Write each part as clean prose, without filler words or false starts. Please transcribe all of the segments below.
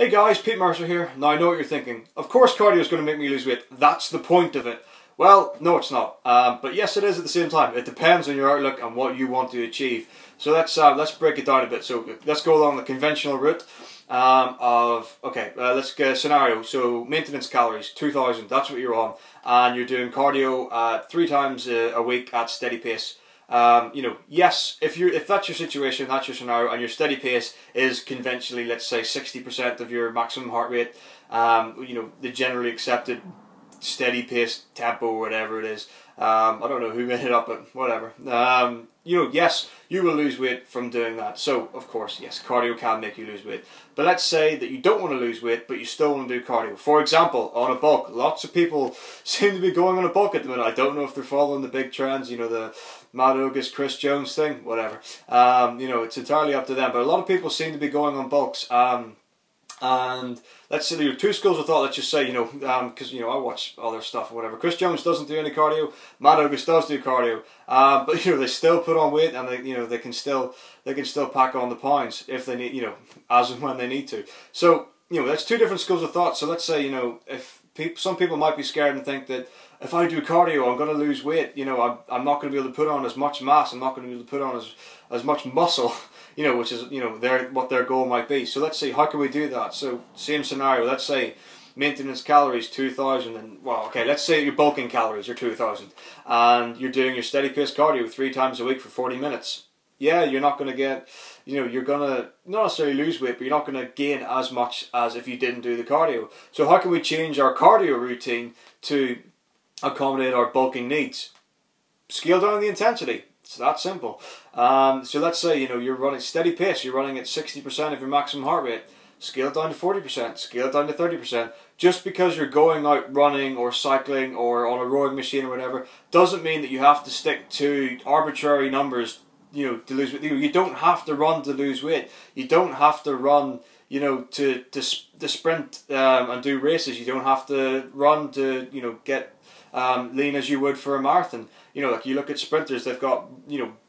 Hey guys, Pete Mercer here. Now I know what you're thinking. Of course cardio is going to make me lose weight. That's the point of it. Well, no it's not. But yes it is at the same time. It depends on your outlook and what you want to achieve. So let's break it down a bit. So let's go along the conventional route let's get a scenario. So maintenance calories, 2000, that's what you're on. And you're doing cardio 3 times a week at steady pace. Yes, if that's your situation, that's your scenario, and your steady pace is conventionally, let's say, 60% of your maximum heart rate, the generally accepted steady pace tempo, whatever it is. I don't know who made it up, but whatever. Yes, you will lose weight from doing that. So, of course, yes, cardio can make you lose weight. But let's say that you don't want to lose weight, but you still want to do cardio. For example, on a bulk. Lots of people seem to be going on a bulk at the minute. I don't know if they're following the big trends, the Mad August, Chris Jones thing, whatever. It's entirely up to them. But a lot of people seem to be going on bulks. And let's say there are 2 schools of thought. Let's just say, because I watch other stuff or whatever. Chris Jones doesn't do any cardio. Matt August does do cardio, but they still put on weight, and they can still pack on the pounds if they need, as and when they need to. So that's 2 different schools of thought. So let's say some people might be scared and think that if I do cardio, I'm going to lose weight. I'm not going to be able to put on as much mass. I'm not going to be able to put on as much muscle. Which is what their goal might be. So let's see, how can we do that? So same scenario. Let's say maintenance calories 2000, and let's say your bulking calories are 2000, and you're doing your steady pace cardio 3 times a week for 40 minutes. Yeah, you're not going to get, you're going to not necessarily lose weight, but you're not going to gain as much as if you didn't do the cardio. So how can we change our cardio routine to accommodate our bulking needs? Scale down the intensity. It's that simple. So let's say you're running steady pace. You're running at 60% of your maximum heart rate. Scale it down to 40%. Scale it down to 30%. Just because you're going out running or cycling or on a rowing machine or whatever doesn't mean that you have to stick to arbitrary numbers. To lose weight. You don't have to run to lose weight. You don't have to run. To sprint and do races. You don't have to run to get lean as you would for a marathon. Like you look at sprinters, they've got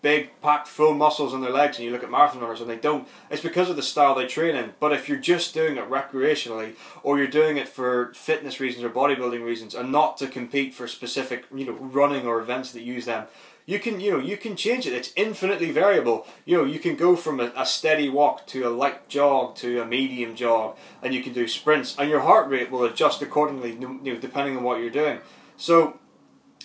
big packed full muscles in their legs, and you look at marathon runners and they don't. It's because of the style they train in. But if you're just doing it recreationally, or you're doing it for fitness reasons or bodybuilding reasons, and not to compete for specific running or events that use them, you can change it. It's infinitely variable. You can go from a steady walk to a light jog to a medium jog, and you can do sprints, and your heart rate will adjust accordingly, depending on what you're doing. So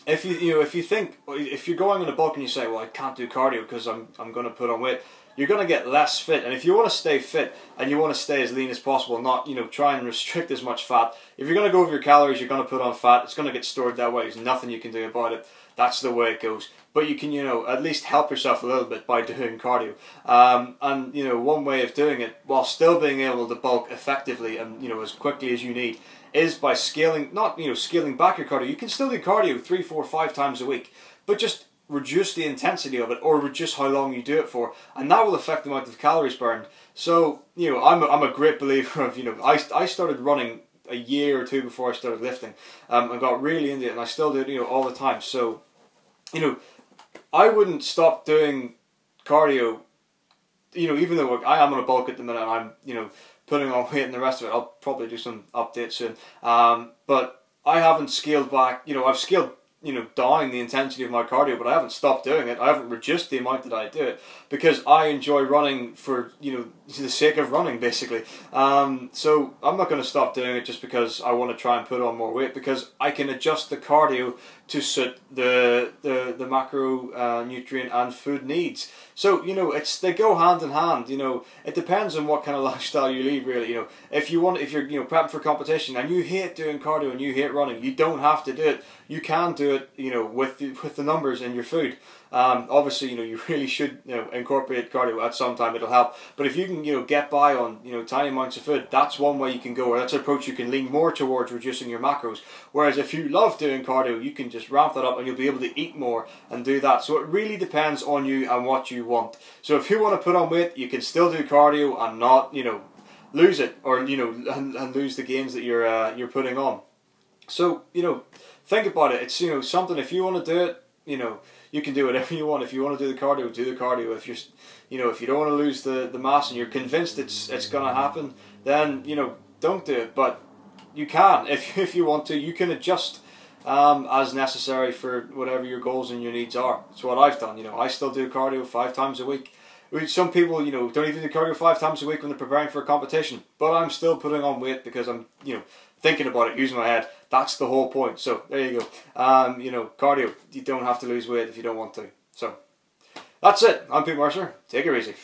if you're going on a bulk and you say, well, I can't do cardio because I'm going to put on weight, you're going to get less fit. And if you want to stay fit and you want to stay as lean as possible, not try and restrict as much fat, if you're going to go over your calories, you're going to put on fat. It's going to get stored that way. There's nothing you can do about it. That's the way it goes. But you can at least help yourself a little bit by doing cardio. And one way of doing it while still being able to bulk effectively and as quickly as you need is by scaling, not scaling back your cardio. You can still do cardio 3, 4, 5 times a week, but just reduce the intensity of it, or reduce how long you do it for, and that will affect the amount of calories burned. So I'm a great believer of I started running a year or 2 before I started lifting, and got really into it, and I still do it all the time. So I wouldn't stop doing cardio, even though I am on a bulk at the minute, and I'm putting on weight and the rest of it. I'll probably do some updates soon. But I haven't scaled back. I've scaled down the intensity of my cardio, but I haven't stopped doing it. I haven't reduced the amount that I do it because I enjoy running for the sake of running, basically. So I'm not going to stop doing it just because I want to try and put on more weight, because I can adjust the cardio to suit the macro nutrient and food needs. So they go hand in hand. It depends on what kind of lifestyle you lead, really. If you're prepping for competition and you hate doing cardio and you hate running, you don't have to do it. You can do it with the numbers in your food. Obviously you really should incorporate cardio at some time. It'll help. But if you can get by on tiny amounts of food, that's one way you can go, or that's an approach you can lean more towards reducing your macros. Whereas if you love doing cardio, you can just ramp that up and you'll be able to eat more and do that. So it really depends on you and what you want. So if you want to put on weight, you can still do cardio and not lose it, or and lose the gains that you're putting on. So think about it. It's something. If you want to do it, you can do whatever you want. If you want to do the cardio, do the cardio. If you're, if you don't want to lose the mass and you're convinced it's going to happen, then, you know, don't do it. But you can, if you want to, you can adjust as necessary for whatever your goals and your needs are. That's what I've done. You know, I still do cardio 5 times a week. Some people, you know, don't even do cardio 5 times a week when they're preparing for a competition. But I'm still putting on weight because I'm, you know, thinking about it, using my head. That's the whole point. So there you go. You know, cardio. You don't have to lose weight if you don't want to. So that's it. I'm Pete Mercer. Take it easy.